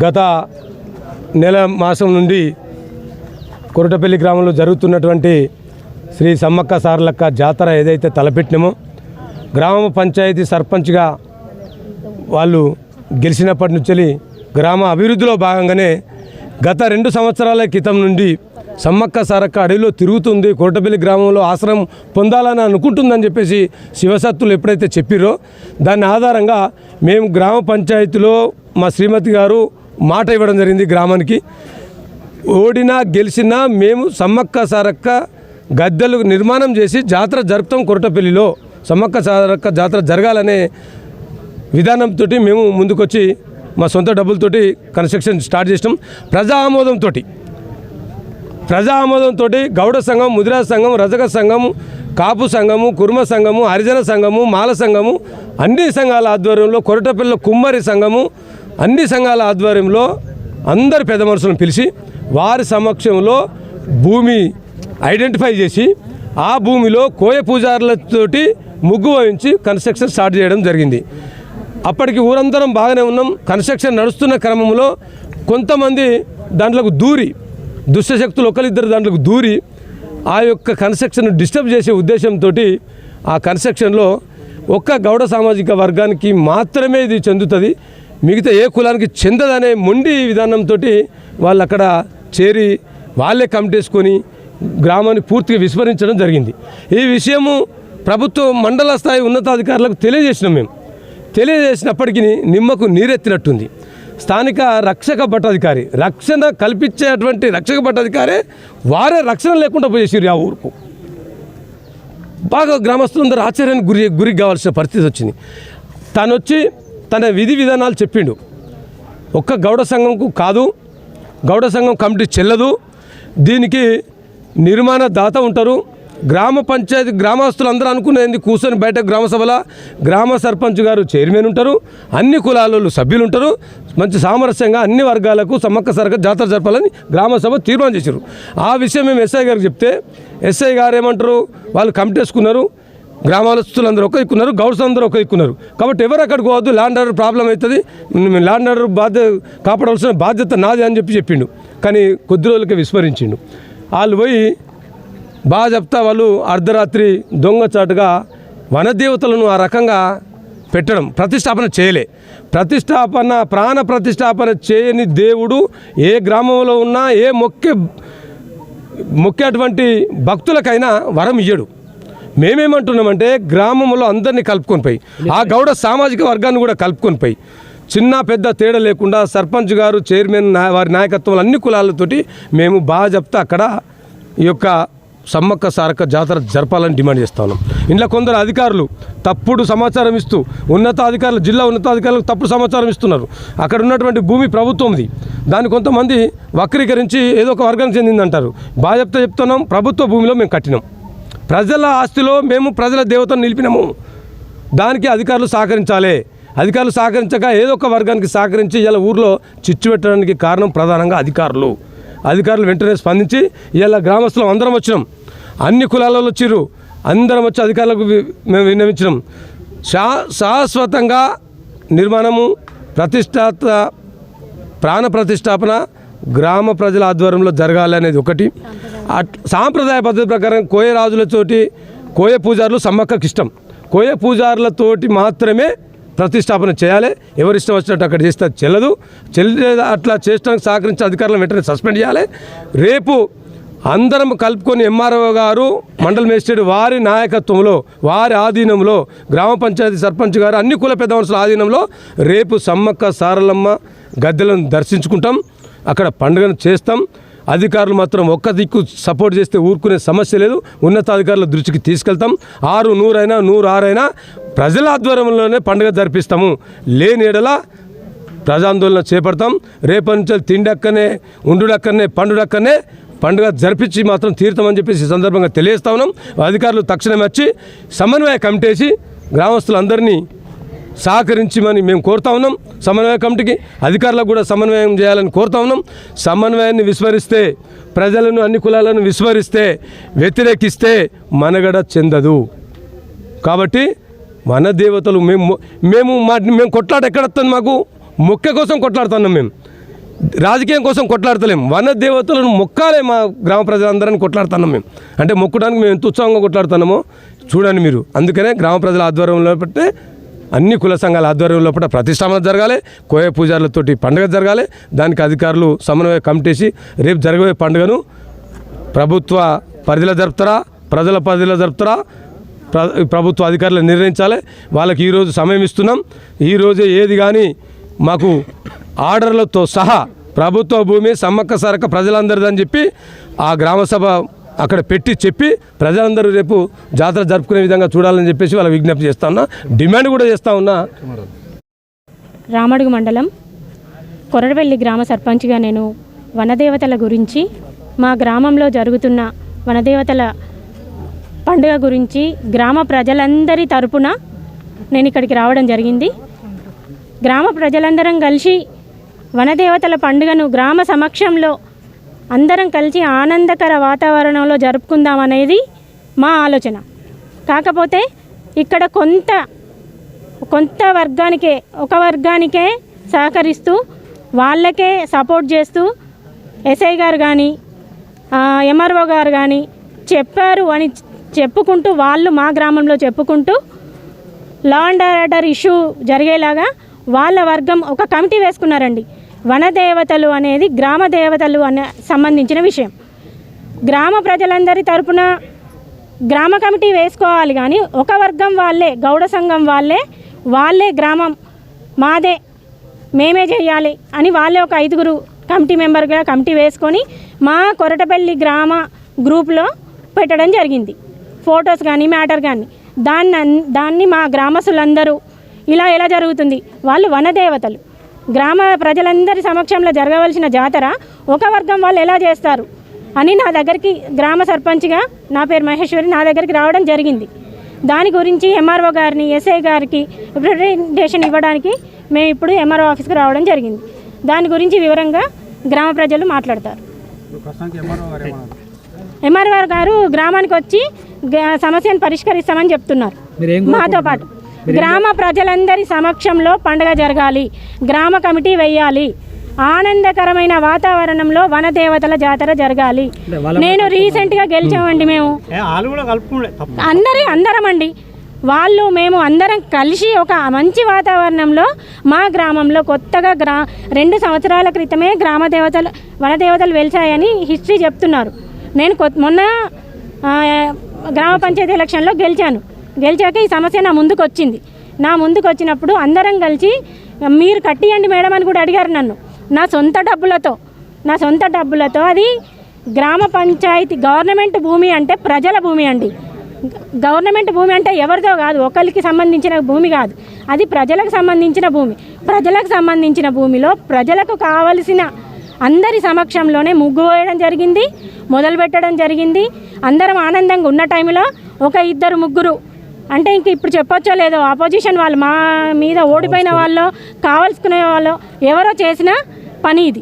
గత నెల మాసం నుండి కొరటపల్లి గ్రామంలో జరుగుతున్నటువంటి శ్రీ సమ్మక్క సారలక్క జాతర ఏదైతే తలపెట్టినామో గ్రామ పంచాయతీ సర్పంచ్గా వాళ్ళు గెలిచినప్పటి నుంచి గ్రామ అభివృద్ధిలో భాగంగానే గత 2 సంవత్సరాల క్రితం నుండి సమ్మక్క సారక్క అడవిలో తిరుగుతుంది, కొరటపల్లి గ్రామంలో ఆశ్రమం పొందాలని అనుకుంటుందని చెప్పేసి శివసత్తులు ఎప్పుడైతే చెప్పిరో దాని ఆధారంగా మేము గ్రామ పంచాయతీలో మా శ్రీమతి గారు మాట ఇవ్వడం జరిగింది. గ్రామానికి ఓడినా గెలిచినా మేము సమ్మక్క సారక్క గద్దెలు నిర్మాణం చేసి జాతర జరుపుతాం, కొరటపల్లిలో సమ్మక్క సారక్క జాతర జరగాలనే విధానంతో మేము ముందుకొచ్చి మా సొంత డబ్బులతోటి కన్స్ట్రక్షన్ స్టార్ట్ చేసినాం. ప్రజా ఆమోదంతో గౌడ సంఘం, ముదిరా సంఘం, రజక సంఘం, కాపు సంఘము, కుర్మ సంఘము, హరిజన సంఘము, మాల సంఘము అన్ని సంఘాల ఆధ్వర్యంలో, కొరటపల్లి కుమ్మరి సంఘము అన్ని సంఘాల ఆధ్వర్యంలో అందరు పెద్ద మనుషులను పిలిచి వారి సమక్షంలో భూమి ఐడెంటిఫై చేసి ఆ భూమిలో కోయ పూజారులతోటి ముగ్గు వహించి కన్స్ట్రక్షన్ స్టార్ట్ చేయడం జరిగింది. అప్పటికి ఊరందరం బాగానే ఉన్నాం. కన్స్ట్రక్షన్ నడుస్తున్న క్రమంలో కొంతమంది దాంట్లోకి దూరి, దుష్టశక్తులు ఒకరిద్దరు దాంట్లోకి దూరి ఆ యొక్క కన్స్ట్రక్షన్ డిస్టర్బ్ చేసే ఉద్దేశంతో ఆ కన్స్ట్రక్షన్లో ఒక్క గౌడ సామాజిక వర్గానికి మాత్రమే ఇది చెందుతుంది, మిగతా ఏ కులానికి చెందదనే మొండి విధానంతో వాళ్ళు అక్కడ చేరి వాళ్ళే కమిటేసుకొని గ్రామాన్ని పూర్తిగా విస్మరించడం జరిగింది. ఈ విషయము ప్రభుత్వ మండల స్థాయి ఉన్నతాధికారులకు తెలియజేసినాం. మేము తెలియజేసినప్పటికీ నిమ్మకు నీరెత్తినట్టుంది. స్థానిక రక్షక భట్టాధికారి, రక్షణ కల్పించేటువంటి రక్షక భట్టాధికారే వారే రక్షణ లేకుండా పోయేసారు. ఆ ఊరుకు బాగా గ్రామస్తులందరూ ఆశ్చర్యానికి గురి కావాల్సిన పరిస్థితి వచ్చింది. తను వచ్చి తన విధి విధానాలు చెప్పిండు. ఒక్క గౌడ సంఘంకు కాదు, గౌడ సంఘం కమిటీ చెల్లదు, దీనికి నిర్మాణ దాత ఉంటారు. గ్రామ పంచాయతీ గ్రామస్తులందరూ అనుకునేది కూర్చొని బయట గ్రామ సభలో గ్రామ సర్పంచ్ గారు చైర్మన్ ఉంటారు, అన్ని కులాలలో సభ్యులు ఉంటారు, మంచి సామరస్యంగా అన్ని వర్గాలకు సమ్మక్క సారక్క జాతర జరపాలని గ్రామ సభ తీర్మానం చేశారు. ఆ విషయం మేము ఎస్ఐ గారికి చెప్తే ఎస్ఐ గారు ఏమంటారు, వాళ్ళు కమిటీ వేసుకున్నారు, గ్రామస్తులందరూ ఒక ఎక్కున్నారు, గౌడ్స్ అందరూ ఒక ఎక్కున్నారు, కాబట్టి ఎవరు అక్కడికి పోవద్దు, ల్యాండ్ ఆర్డర్ ప్రాబ్లం అవుతుంది, ల్యాండ్ ఆర్డర్ కాపాడవలసిన బాధ్యత నాది అని చెప్పిండు. కానీ కొద్ది రోజులకే విస్మరించిండు. వాళ్ళు పోయి బాగా చెప్తా వాళ్ళు అర్ధరాత్రి దొంగచాటుగా వనదేవతలను ఆ రకంగా పెట్టడం, ప్రతిష్టాపన చేయలే. ప్రాణ ప్రతిష్టాపన చేయని దేవుడు ఏ గ్రామంలో ఉన్నా ఏ మొక్కేటువంటి భక్తులకైనా వరం ఇయ్యడు. మేమేమంటున్నామంటే గ్రామంలో అందరినీ కలుపుకొని పోయి, ఆ గౌడ సామాజిక వర్గాన్ని కూడా కలుపుకొని పోయి, చిన్న పెద్ద తేడా లేకుండా సర్పంచ్ గారు, చైర్మన్ వారి నాయకత్వంలో అన్ని కులాలతోటి మేము బాగా చెప్తా అక్కడ ఈ యొక్క సమ్మక్క సారక్క జాతర జరపాలని డిమాండ్ చేస్తా ఉన్నాం. ఇంట్లో కొందరు అధికారులు తప్పుడు సమాచారం ఇస్తూ ఉన్నతాధికారులు, జిల్లా ఉన్నతాధికారులకు తప్పుడు సమాచారం ఇస్తున్నారు. అక్కడ ఉన్నటువంటి భూమి ప్రభుత్వంది, దాన్ని కొంతమంది వక్రీకరించి ఏదో ఒక వర్గానికి చెందిందంటారు. బాగా చెప్తున్నాం, ప్రభుత్వ భూమిలో మేము కట్టినాం, ప్రజల ఆస్తిలో మేము ప్రజల దేవతను నిలిపినాము. దానికి అధికారులు సహకరించాలి. అధికారులు సహకరించక ఏదో ఒక వర్గానికి సహకరించి ఇలా ఊర్లో చిచ్చు పెట్టడానికి కారణం ప్రధానంగా అధికారులు వెంటనే స్పందించి ఇలా గ్రామస్తులం అందరం వచ్చినాం, అన్ని కులాలలో వచ్చిర్రు, అందరం వచ్చి అధికారులకు మేము విన్నవించినాం. శాశ్వతంగా నిర్మాణము ప్రాణ ప్రతిష్టాపన గ్రామ ప్రజల ఆధ్వర్యంలో జరగాలి అనేది ఒకటి. సాంప్రదాయ పద్ధతి ప్రకారం కోయ రాజులతోటి కోయ పూజారులు సమ్మక్కకి ఇష్టం, కోయ పూజారులతోటి మాత్రమే ప్రతిష్టాపన చేయాలి. ఎవరిష్టం వచ్చినట్టు అక్కడ చేస్తే చెల్లదు. అట్లా చేయడానికి సహకరించే అధికారులను వెంటనే సస్పెండ్ చేయాలి. రేపు అందరం కలుపుకొని ఎంఆర్ఓ గారు, మండల మేజిస్ట్రేట్ వారి నాయకత్వంలో, వారి ఆధీనంలో, గ్రామ పంచాయతీ సర్పంచ్ గారు, అన్ని కుల పెద్ద మనుషుల ఆధీనంలో రేపు సమ్మక్క సారలమ్మ గద్దెలను దర్శించుకుంటాం, అక్కడ పండుగను చేస్తాం. అధికారులు మాత్రం ఒక్క దిక్కు సపోర్ట్ చేస్తే ఊరుకునే సమస్య లేదు. ఉన్నతాధికారుల దృష్టికి తీసుకెళ్తాం. 6, 100 అయినా 106 అయినా ప్రజల ఆధ్వర్యంలోనే పండుగ జరిపిస్తాము. లేని ఎడల ప్రజాందోళన చేపడతాం. రేపటి నుంచి తిండక్కనే, ఉండుడక్కనే, పండుడక్కనే పండుగ జరిపించి మాత్రం తీరుతామని చెప్పేసి సందర్భంగా తెలియజేస్తా ఉన్నాం. అధికారులు తక్షణమే వచ్చి సమన్వయ కమిటీ వేసి గ్రామస్తులందరినీ సహకరించమని మేము కోరుతా ఉన్నాం. సమన్వయ కమిటీకి అధికారులకు కూడా సమన్వయం చేయాలని కోరుతా ఉన్నాం. సమన్వయాన్ని విస్మరిస్తే, ప్రజలను, అన్ని కులాలను విస్మరిస్తే, వ్యతిరేకిస్తే మనగడ చెందదు. కాబట్టి మన దేవతలు మేము కొట్లాట ఎక్కడ వస్తుంది, మాకు మొక్క కోసం కొట్లాడుతున్నాం. మేము రాజకీయం కోసం కొట్లాడతలేము, వన దేవతలను మొక్కాలే మా గ్రామ ప్రజలందరినీ కొట్లాడుతున్నాం మేము. అంటే మొక్కడానికి మేము ఎంత ఉత్సాహంగా కొట్లాడుతున్నామో చూడండి మీరు. అందుకనే గ్రామ ప్రజల ఆధ్వర్యంలో బట్టే అన్ని కుల సంఘాల ఆధ్వర్యంలో పట్ల ప్రతిష్టాపన జరగాలి, కోయ పూజారులతోటి పండుగ జరగాలి. దానికి అధికారులు సమన్వయ కమిటీసి రేపు జరగబోయే పండుగను ప్రభుత్వ పరిధిలో జరుపుతారా, ప్రజల పరిధిలో జరుపుతారా, ప్రభుత్వ అధికారులు నిర్ణయించాలి. వాళ్ళకి ఈరోజు సమయం ఇస్తున్నాం. ఈరోజే ఏది కానీ మాకు ఆర్డర్లతో సహా ప్రభుత్వ భూమి సమ్మక్క సారక్క ప్రజలందరిదని చెప్పి ఆ గ్రామసభ అక్కడ పెట్టి చెప్పి ప్రజలందరూ రేపు జాతర జరుపుకునే విధంగా చూడాలని చెప్పేసి వాళ్ళ విజ్ఞప్తి చేస్తా ఉన్నా, డిమాండ్ కూడా చేస్తూ ఉన్నా. రామడుగు మండలం కొరడవెల్లి గ్రామ సర్పంచ్గా నేను వనదేవతల గురించి, మా గ్రామంలో జరుగుతున్న వనదేవతల పండుగ గురించి గ్రామ ప్రజలందరి తరపున నేను ఇక్కడికి రావడం జరిగింది. గ్రామ ప్రజలందరం కలిసి వనదేవతల పండుగను గ్రామ సమక్షంలో అందరం కలిసి ఆనందకర వాతావరణంలో జరుపుకుందామనేది మా ఆలోచన. కాకపోతే ఇక్కడ కొంత వర్గానికే, ఒక వర్గానికే సహకరిస్తూ వాళ్ళకే సపోర్ట్ చేస్తూ ఎస్ఐ గారు కానీ ఎంఆర్ఓ గారు కానీ చెప్పారు అని చెప్పుకుంటూ, వాళ్ళు మా గ్రామంలో చెప్పుకుంటూ లా అండ్ ఆర్డర్ ఇష్యూ జరిగేలాగా వాళ్ళ వర్గం ఒక కమిటీ వేసుకున్నారండి. వనదేవతలు అనేది గ్రామ దేవతలు అనే సంబంధించిన విషయం. గ్రామ ప్రజలందరి తరపున గ్రామ కమిటీ వేసుకోవాలి, కానీ ఒక వర్గం వాళ్ళే, గౌడ సంఘం వాళ్ళే గ్రామం మాదే, మేమే చేయాలి అని వాళ్ళే ఒక 5 కమిటీ మెంబర్గా కమిటీ వేసుకొని మా కొరటపల్లి గ్రామ గ్రూప్లో పెట్టడం జరిగింది. ఫొటోస్ కానీ మ్యాటర్ కానీ దాన్ని మా గ్రామస్తులందరూ ఇలా ఎలా జరుగుతుంది, వాళ్ళు వనదేవతలు, గ్రామ ప్రజలందరి సమక్షంలో జరగవలసిన జాతర ఒక వర్గం వాళ్ళు ఎలా చేస్తారు అని నా దగ్గరికి గ్రామ సర్పంచ్గా, నా పేరు మహేశ్వరి, నా దగ్గరికి రావడం జరిగింది. దాని గురించి ఎంఆర్ఓ గారిని, ఎస్ఐ గారికి రిప్రజెంటేషన్ ఇవ్వడానికి మేము ఇప్పుడు ఎంఆర్ఓ ఆఫీస్కి రావడం జరిగింది. దాని గురించి వివరంగా గ్రామ ప్రజలు మాట్లాడతారు. ఎంఆర్ఓ గారు గ్రామానికి వచ్చి సమస్యను పరిష్కరిస్తామని చెప్తున్నారు. మాతో పాటు గ్రామ ప్రజలందరి సమక్షంలో పండుగ జరగాలి, గ్రామ కమిటీ వేయాలి, ఆనందకరమైన వాతావరణంలో వనదేవతల జాతర జరగాలి. నేను రీసెంట్గా గెలిచామండి, మేము అందరమండి, వాళ్ళు మేము అందరం కలిసి ఒక మంచి వాతావరణంలో మా గ్రామంలో కొత్తగా 2 సంవత్సరాల క్రితమే వనదేవతలు వెలిచాయని హిస్టరీ చెప్తున్నారు. నేను మొన్న గ్రామ పంచాయతీ ఎలక్షన్లో గెలిచాక ఈ సమస్య నా ముందుకు వచ్చినప్పుడు అందరం కలిసి మీరు కట్టియండి మేడం అని కూడా అడిగారు నన్ను. నా సొంత డబ్బులతో అది గ్రామ పంచాయతీ గవర్నమెంట్ భూమి అంటే ప్రజల భూమి అండి. గవర్నమెంట్ భూమి అంటే ఎవరిదో కాదు, ఒకరికి సంబంధించిన భూమి కాదు, అది ప్రజలకు సంబంధించిన భూమి. ప్రజలకు సంబంధించిన భూమిలో ప్రజలకు కావలసిన అందరి సమక్షంలోనే ముగ్గు వేయడం జరిగింది, మొదలు పెట్టడం జరిగింది. అందరం ఆనందంగా ఉన్న టైంలో ఒక 2-3 అంటే ఇంక ఇప్పుడు చెప్పొచ్చో లేదో, ఆపోజిషన్ వాళ్ళు, మా మీద ఓడిపోయిన వాళ్ళు, కావాల్సుకునే వాళ్ళు ఎవరో చేసిన పని ఇది.